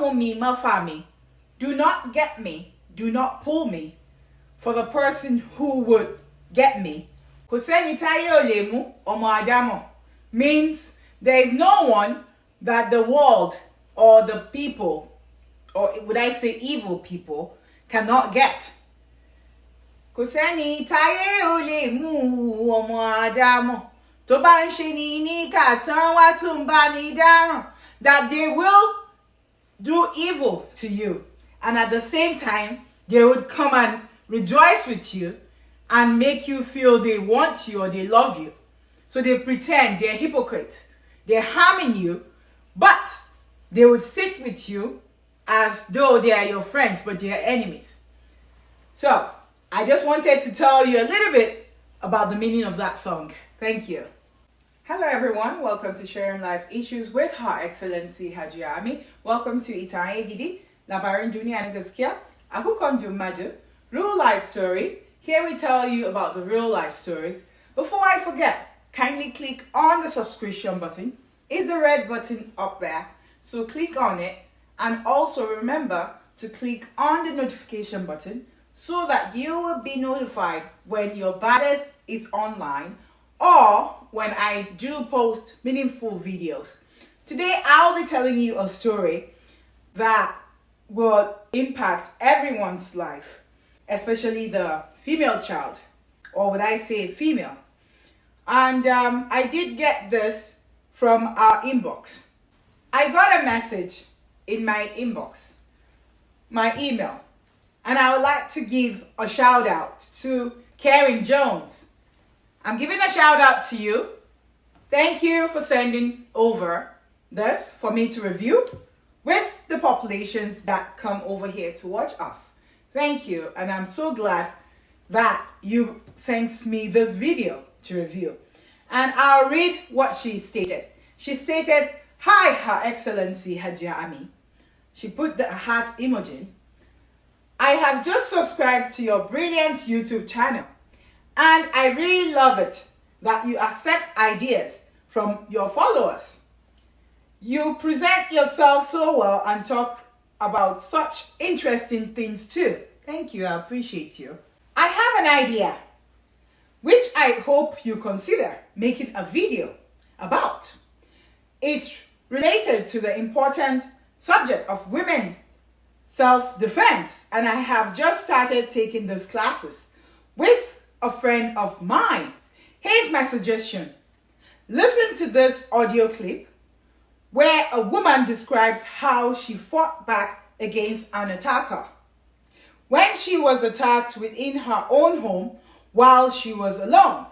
mumi mafami. Do not get me. Do not pull me. For the person who would get me. Kuseni taye olemu omo adamo means there is no one that the world or the people, or would I say evil people, cannot get. Kuseni taye olemu omo adamo. That they will do evil to you, and at the same time they would come and rejoice with you and make you feel they want you or they love you. So they pretend they're hypocrites, they're harming you, but they would sit with you as though they are your friends, but they are enemies. So I just wanted to tell you a little bit about the meaning of that song. Thank you. Hello everyone, welcome to Sharing Life Issues with Her Excellency Haji Ami. Welcome to Itaye Gidi, Labarin Dunia Nagaskia, Akukondu Maju, Real Life Story. Here we tell you about the real life stories. Before I forget, kindly click on the subscription button. Is the red button up there? So click on it, and also remember to click on the notification button so that you will be notified when your baddest is online or when I do post meaningful videos. Today I'll be telling you a story that will impact everyone's life, especially the female child, or would I say female. And I did get this from our inbox. I got a message in my inbox, my email, and I would like to give a shout out to Karen Jones. I'm giving a shout out to you. Thank you for sending over this for me to review with the populations that come over here to watch us. Thank you, and I'm so glad that you sent me this video to review. And I'll read what she stated. She stated, "Hi, Her Excellency Hajia Ami." She put the heart emoji. "I have just subscribed to your brilliant YouTube channel, and I really love it that you accept ideas from your followers. You present yourself so well and talk about such interesting things too." Thank you, I appreciate you. "I have an idea, which I hope you consider making a video about. It's related to the important subject of women's self-defense, and I have just started taking those classes with a friend of mine. Here's my suggestion. Listen to this audio clip where a woman describes how she fought back against an attacker when she was attacked within her own home while she was alone.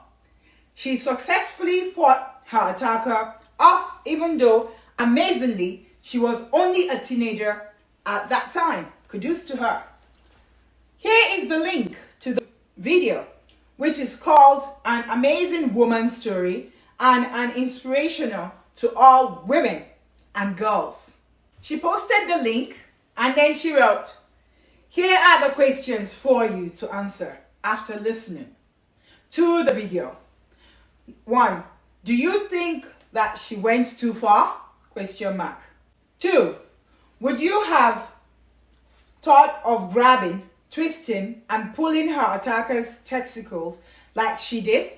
She successfully fought her attacker off, even though, amazingly, she was only a teenager at that time. Kudos to her. Here is the link to the video, which is called An Amazing Woman's Story and an Inspirational to All Women and Girls. She posted the link and then she wrote, "Here are the questions for you to answer after listening to the video. 1. Do you think that she went too far? Question mark. 2. Would you have thought of grabbing, twisting, and pulling her attacker's testicles like she did,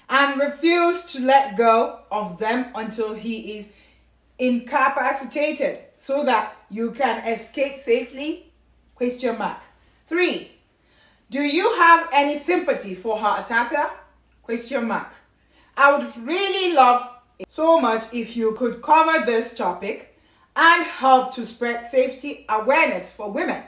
and refused to let go of them until he is incapacitated so that you can escape safely? Question mark. 3. Do you have any sympathy for her attacker? Question mark. I would really love it so much if you could cover this topic and help to spread safety awareness for women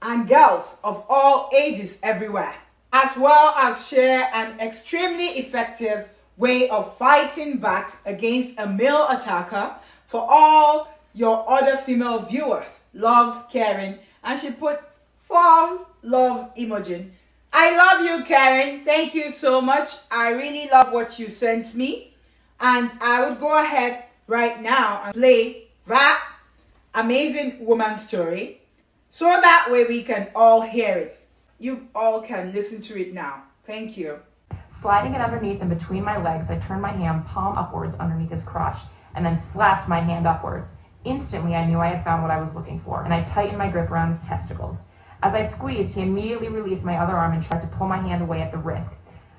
and girls of all ages everywhere, as well as share an extremely effective way of fighting back against a male attacker for all your other female viewers. Love, Karen." And she put 4 love emoji. I love you, Karen. Thank you so much. I really love what you sent me. And I would go ahead right now and play that amazing woman story so that way we can all hear it. You all can listen to it now. Thank you. Sliding it underneath and between my legs, I turned my hand palm upwards underneath his crotch and then slapped my hand upwards. Instantly, I knew I had found what I was looking for, and I tightened my grip around his testicles. As I squeezed, he immediately released my other arm and tried to pull my hand away at the wrist.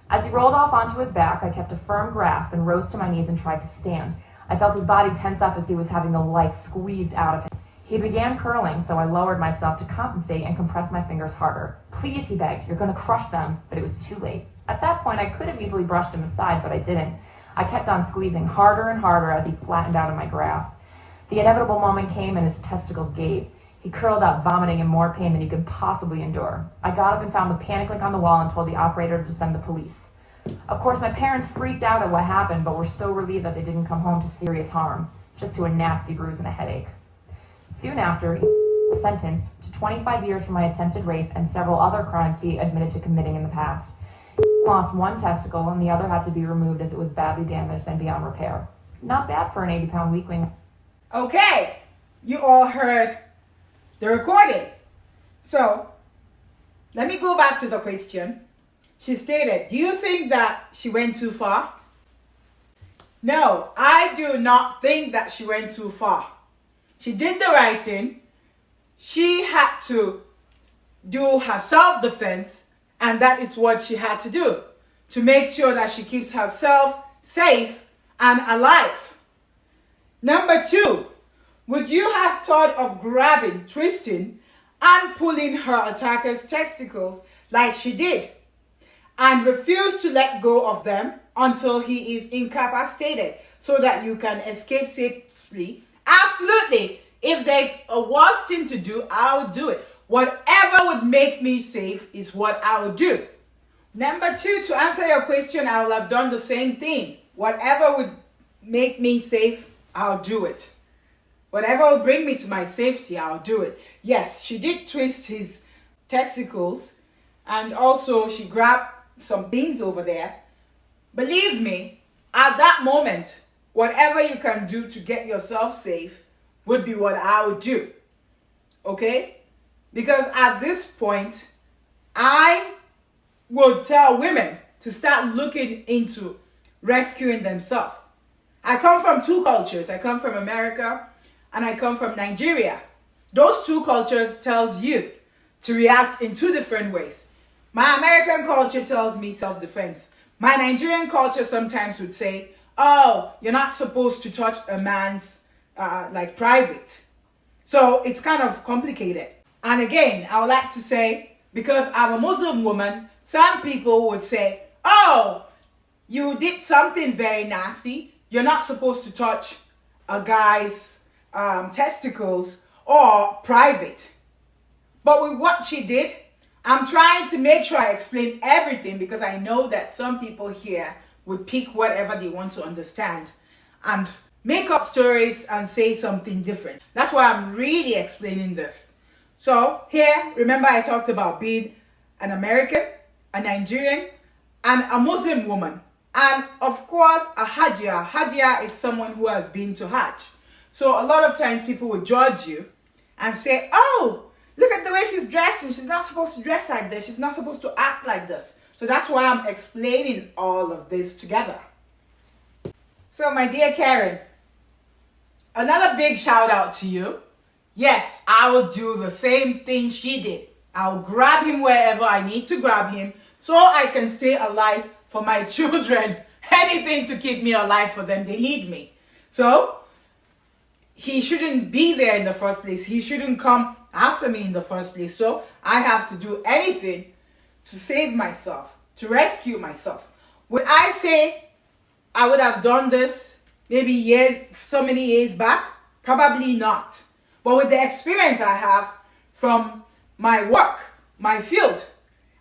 As he rolled off onto his back, I kept a firm grasp and rose to my knees and tried to stand. I felt his body tense up as he was having the life squeezed out of him. He began curling, so I lowered myself to compensate and compressed my fingers harder. Please, he begged, you're going to crush them, but it was too late. At that point, I could have easily brushed him aside, but I didn't. I kept on squeezing harder and harder as he flattened out of my grasp. The inevitable moment came and his testicles gave. He curled up, vomiting in more pain than he could possibly endure. I got up and found the panic link on the wall and told the operator to send the police. Of course, my parents freaked out at what happened, but were so relieved that they didn't come home to serious harm, just to a nasty bruise and a headache. Soon after, he was sentenced to 25 years for my attempted rape and several other crimes he admitted to committing in the past. He lost one testicle and the other had to be removed as it was badly damaged and beyond repair. Not bad for an 80-pound weakling. Okay, you all heard the recording. So, let me go back to the question. She stated, do you think that she went too far? No, I do not think that she went too far. She did the right thing. She had to do her self-defense, and that is what she had to do to make sure that she keeps herself safe and alive. Number 2, would you have thought of grabbing, twisting, and pulling her attacker's testicles like she did, and refuse to let go of them until he is incapacitated so that you can escape safely? Absolutely. If there's a worse thing to do, I'll do it. Whatever would make me safe is what I'll do. Number 2, to answer your question, I will have done the same thing. Whatever would make me safe, I'll do it. Whatever will bring me to my safety, I'll do it. Yes, she did twist his testicles, and also she grabbed some beans over there. Believe me, at that moment, whatever you can do to get yourself safe would be what I would do. Okay? Because at this point, I would tell women to start looking into rescuing themselves. I come from 2 cultures. I come from America and I come from Nigeria. Those 2 cultures tells you to react in 2 different ways. My American culture tells me self-defense. My Nigerian culture sometimes would say, oh, you're not supposed to touch a man's private. So it's kind of complicated. And again, I would like to say, because I'm a Muslim woman, some people would say, oh, you did something very nasty. You're not supposed to touch a guy's testicles or private. But with what she did, I'm trying to make sure I explain everything, because I know that some people here would pick whatever they want to understand and make up stories and say something different. That's why I'm really explaining this. So here, remember I talked about being an American, a Nigerian, and a Muslim woman. And of course, a Hajia. Hajia is someone who has been to Hajj. So a lot of times people will judge you and say, oh, look at the way she's dressing. She's not supposed to dress like this. She's not supposed to act like this. So that's why I'm explaining all of this together. So my dear Karen, another big shout out to you. Yes, I will do the same thing she did. I'll grab him wherever I need to grab him so I can stay alive for my children. Anything to keep me alive for them. They need me. So he shouldn't be there in the first place. He shouldn't come after me in the first place. So I have to do anything to save myself, to rescue myself. Would I say I would have done this maybe so many years back? Probably not. But with the experience I have from my work, my field,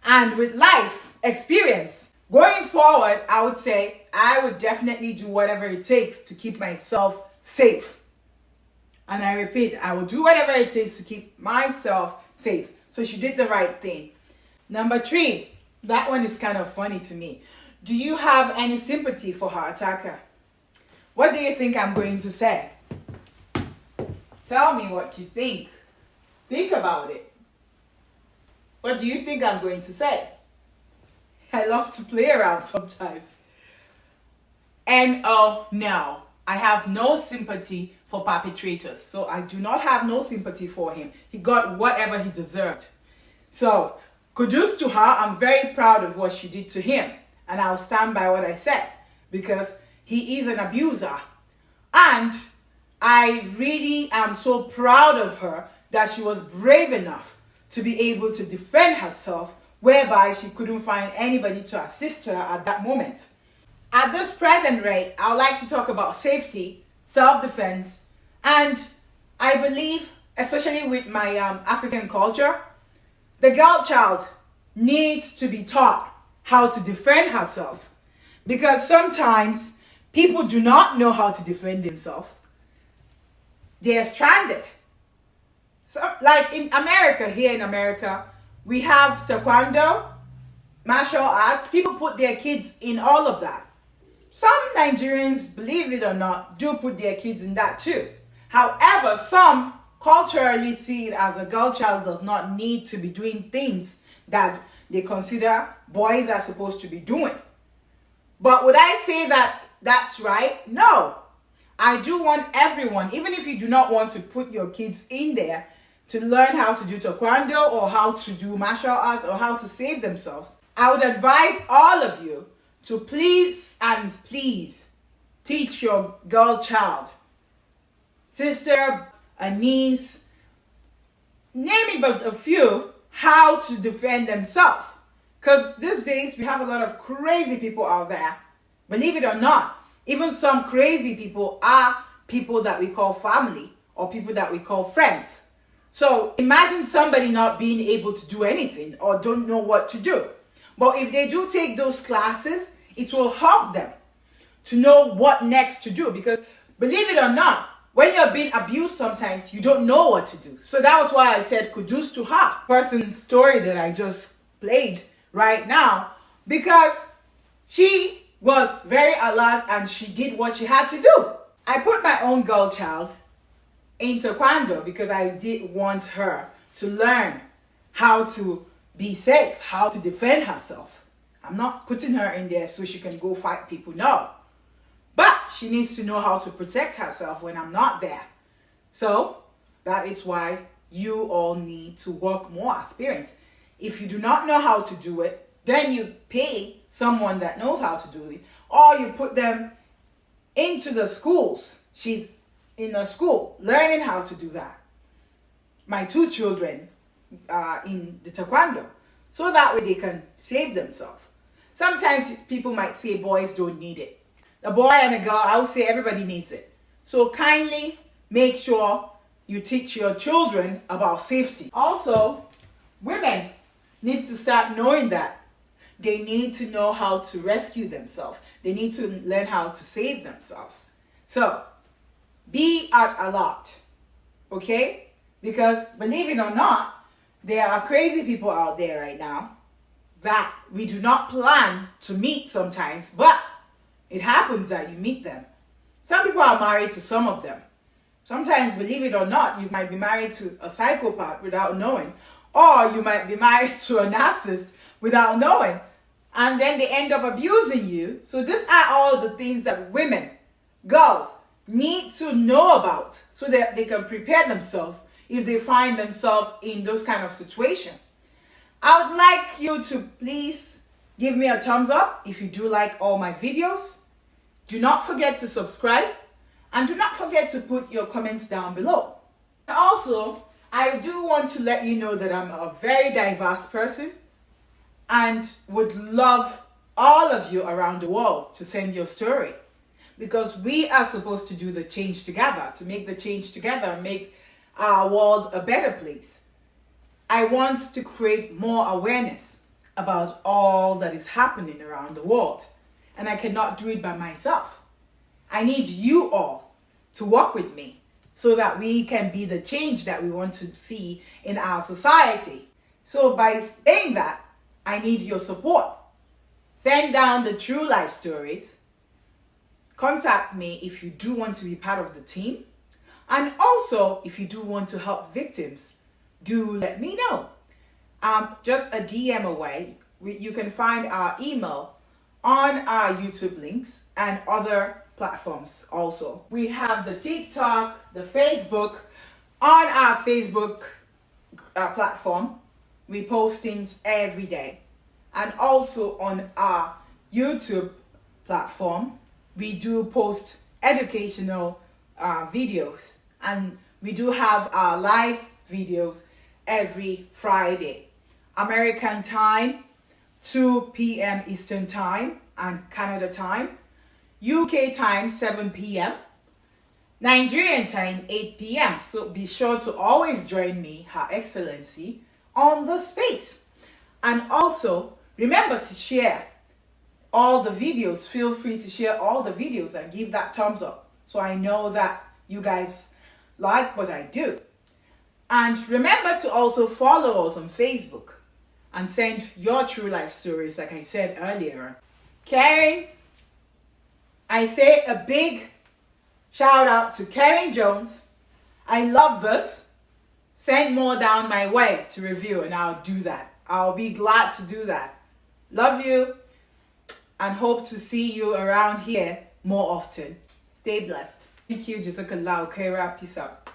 and with life experience, going forward, I would say I would definitely do whatever it takes to keep myself safe. And I repeat, I will do whatever it takes to keep myself safe. So she did the right thing. Number 3, that one is kind of funny to me. Do you have any sympathy for her attacker? What do you think I'm going to say? Tell me what you think. Think about it. What do you think I'm going to say? I love to play around sometimes. And oh no, I have no sympathy for perpetrators. So I do not have no sympathy for him. He got whatever he deserved. So kudos to her. I'm very proud of what she did to him. And I'll stand by what I said because he is an abuser. And I really am so proud of her that she was brave enough to be able to defend herself, whereby she couldn't find anybody to assist her at that moment. At this present rate, I would like to talk about safety, self-defense, and I believe, especially with my African culture, the girl child needs to be taught how to defend herself, because sometimes people do not know how to defend themselves. They are stranded. So, like in America, here in America, we have taekwondo, martial arts. People put their kids in all of that. Some Nigerians, believe it or not, do put their kids in that too. However, some culturally see it as a girl child does not need to be doing things that they consider boys are supposed to be doing. But would I say that that's right? No. I do want everyone, even if you do not want to put your kids in there, to learn how to do taekwondo or how to do martial arts or how to save themselves. I would advise all of you to please teach your girl child, sister, a niece, name it but a few, how to defend themselves. Because these days we have a lot of crazy people out there. Believe it or not, even some crazy people are people that we call family or people that we call friends. So imagine somebody not being able to do anything or don't know what to do. But if they do take those classes, it will help them to know what next to do. Because believe it or not, when you're being abused sometimes, you don't know what to do. So that was why I said kudos to her. Person's story that I just played right now, because she was very alert and she did what she had to do. I put my own girl child in taekwondo because I did want her to learn how to be safe, how to defend herself. I'm not putting her in there so she can go fight people, no. But she needs to know how to protect herself when I'm not there. So that is why you all need to work more experience. If you do not know how to do it, then you pay someone that knows how to do it, or you put them into the schools. She's in a school learning how to do that. My 2 children are in the taekwondo, so that way they can save themselves. Sometimes people might say boys don't need it. A boy and a girl, I would say everybody needs it. So kindly make sure you teach your children about safety. Also, women need to start knowing that they need to know how to rescue themselves. They need to learn how to save themselves. So be a lot, okay? Because believe it or not, there are crazy people out there right now that we do not plan to meet sometimes, but it happens that you meet them. Some people are married to some of them. Sometimes, believe it or not, you might be married to a psychopath without knowing, or you might be married to a narcissist without knowing, and then they end up abusing you. So these are all the things that women, girls, need to know about so that they can prepare themselves if they find themselves in those kind of situations. I would like you to please give me a thumbs up if you do like all my videos. Do not forget to subscribe, and do not forget to put your comments down below. And also, I do want to let you know that I'm a very diverse person and would love all of you around the world to send your story, because we are supposed to do the change together, to make the change together and make our world a better place. I want to create more awareness about all that is happening around the world, and I cannot do it by myself. I need you all to work with me so that we can be the change that we want to see in our society. So by saying that, I need your support. Send down the true life stories. Contact me if you do want to be part of the team. And also, if you do want to help victims, do let me know. Just a DM away. You can find our email on our YouTube links and other platforms also. We have the TikTok, the Facebook. On our Facebook platform, we post things every day. And also on our YouTube platform, we do post educational videos. And we do have our live videos every Friday. American time, 2 p.m. Eastern time and Canada time. UK time, 7 p.m. Nigerian time, 8 p.m. So be sure to always join me, Her Excellency, on the space. And also, remember to share all the videos. Feel free to share all the videos and give that thumbs up so I know that you guys like what I do. And remember to also follow us on Facebook and send your true life stories, like I said earlier. Karen, I say a big shout out to Karen Jones. I love this. Send more down my way to review and I'll do that. I'll be glad to do that. Love you and hope to see you around here more often. Stay blessed. Thank you, Jazakallah Khaira. Peace out.